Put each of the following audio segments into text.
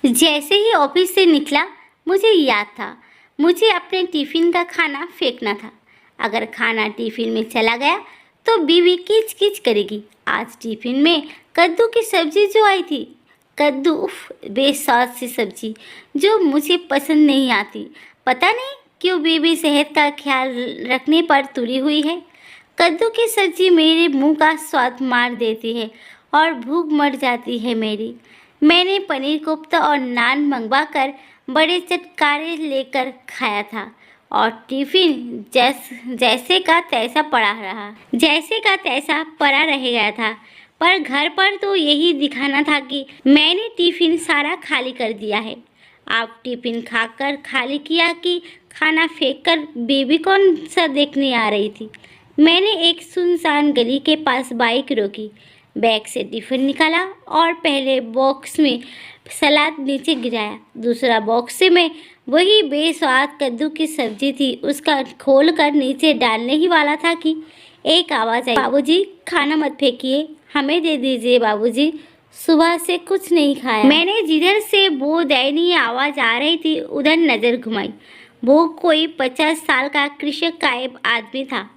जैसे ही ऑफिस से निकला मुझे याद था मुझे अपने टिफ़िन का खाना फेंकना था। अगर खाना टिफ़िन में चला गया तो बीवी किच किच करेगी। आज टिफ़िन में कद्दू की सब्ज़ी जो आई थी, कद्दू उफ बेस्वाद सी सब्ज़ी जो मुझे पसंद नहीं आती। पता नहीं क्यों बीवी सेहत का ख्याल रखने पर तुली हुई है। कद्दू की सब्ज़ी मेरे मुंह का स्वाद मार देती है और भूख मर जाती है मेरी। मैंने पनीर कोफ्ता और नान मंगवाकर बड़े चटकारे लेकर खाया था और टिफ़िन जैसे का तैसा पड़ा रह गया था। पर घर पर तो यही दिखाना था कि मैंने टिफ़िन सारा खाली कर दिया है। आप टिफ़िन खाकर खाली किया कि खाना फेंककर बेबी कौन सा देखने आ रही थी। मैंने एक सुनसान गली के पास बाइक रोकी, बैग से टिफ़िन निकाला और पहले बॉक्स में सलाद नीचे गिराया। दूसरा बॉक्स से मैं वही बेस्वाद कद्दू की सब्ज़ी थी उसका खोल कर नीचे डालने ही वाला था कि एक आवाज़ आई, बाबूजी खाना मत फेंकिए, हमें दे दीजिए बाबूजी, सुबह से कुछ नहीं खाया। मैंने जिधर से वो दयनीय आवाज़ आ रही थी उधर नज़र घुमाई। वो कोई 50 साल का कृषक कायब आदमी था।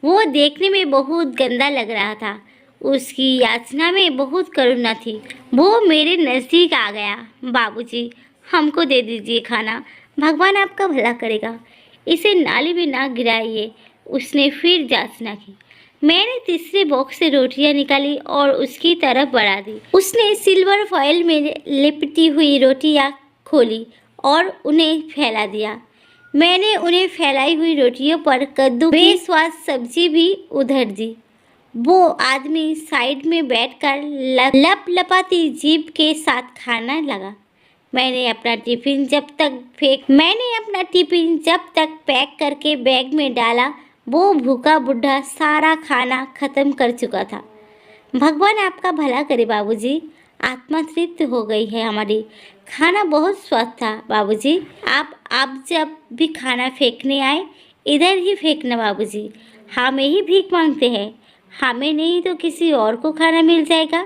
वो देखने में बहुत गंदा लग रहा था। उसकी याचना में बहुत करुणा थी। वो मेरे नज़दीक आ गया। बाबूजी हमको दे दीजिए खाना, भगवान आपका भला करेगा, इसे नाली में ना गिराइए। उसने फिर याचना की। मैंने तीसरे बॉक्स से रोटियां निकाली और उसकी तरफ बढ़ा दी। उसने सिल्वर फॉइल में लिपटी हुई रोटियां खोली और उन्हें फैला दिया। मैंने उन्हें फैलाई हुई रोटियों पर कद्दू की बेस्वाद सब्जी भी उधर दी। वो आदमी साइड में बैठकर लपलपाती जीभ के साथ खाना लगा। मैंने अपना टिफ़िन जब तक पैक करके बैग में डाला, वो भूखा बुढ़ा सारा खाना खत्म कर चुका था। भगवान आपका भला करे बाबूजी, आत्मा तृप्त हो गई है हमारी। खाना बहुत स्वाद था बाबूजी। आप जब भी खाना फेंकने आए इधर ही फेंकना बाबूजी, हमें ही भीख मांगते हैं, हमें नहीं तो किसी और को खाना मिल जाएगा।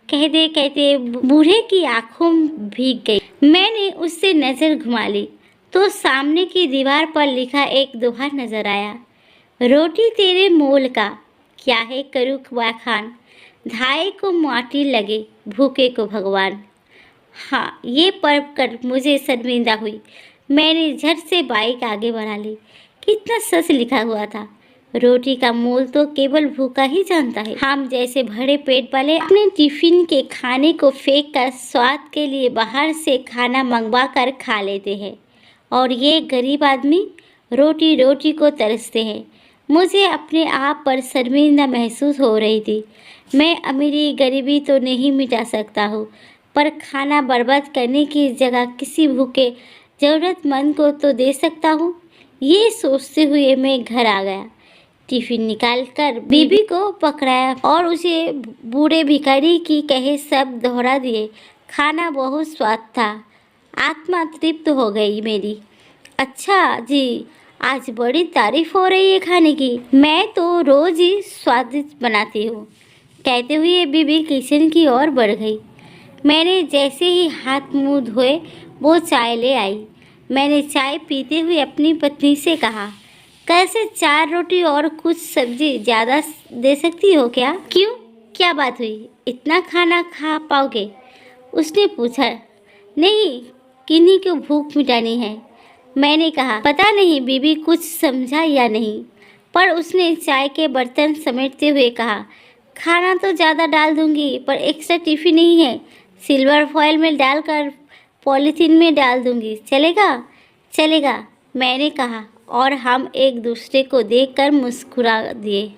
कहते कहते बूढ़े की आंखों भीग गई। मैंने उससे नज़र घुमा ली तो सामने की दीवार पर लिखा एक दोहा नजर आया, रोटी तेरे मोल का, क्या है करूँ बखान, धाए को माटी लगे, भूखे को भगवान। हाँ, ये पढ़ कर मुझे शर्मिंदा हुई। मैंने झट से बाइक आगे बढ़ा ली। कितना सच लिखा हुआ था। रोटी का मोल तो केवल भूखा ही जानता है। हम जैसे भरे पेट वाले अपने टिफ़िन के खाने को फेंक कर स्वाद के लिए बाहर से खाना मंगवा कर खा लेते हैं और ये गरीब आदमी रोटी रोटी को तरसते हैं। मुझे अपने आप पर शर्मिंदा महसूस हो रही थी। मैं अमीरी गरीबी तो नहीं मिटा सकता हूँ, पर खाना बर्बाद करने की जगह किसी भूखे ज़रूरतमंद को तो दे सकता हूँ। ये सोचते हुए मैं घर आ गया। टिफ़िन निकालकर बीबी को पकड़ाया और उसे बूढ़े भिखारी की कहे सब दोहरा दिए। खाना बहुत स्वाद था, आत्मा तृप्त हो गई मेरी। अच्छा जी, आज बड़ी तारीफ हो रही है खाने की, मैं तो रोज़ ही स्वादिष्ट बनाती हूँ, कहते हुए बीबी किचन की ओर बढ़ गई। मैंने जैसे ही हाथ मुँह धोए वो चाय ले आई। मैंने चाय पीते हुए अपनी पत्नी से कहा, कैसे 4 रोटी और कुछ सब्जी ज़्यादा दे सकती हो क्या? क्यों, क्या बात हुई, इतना खाना खा पाओगे? उसने पूछा। नहीं, किन्हीं को भूख मिटानी है। मैंने कहा, पता नहीं बीबी कुछ समझा या नहीं, पर उसने चाय के बर्तन समेटते हुए कहा, खाना तो ज़्यादा डाल दूंगी पर एक्स्ट्रा टिफ़िन नहीं है, सिल्वर फॉइल में डालकर पॉलीथीन में डाल दूंगी, चलेगा? चलेगा, मैंने कहा और हम एक दूसरे को देखकर मुस्कुरा दिए।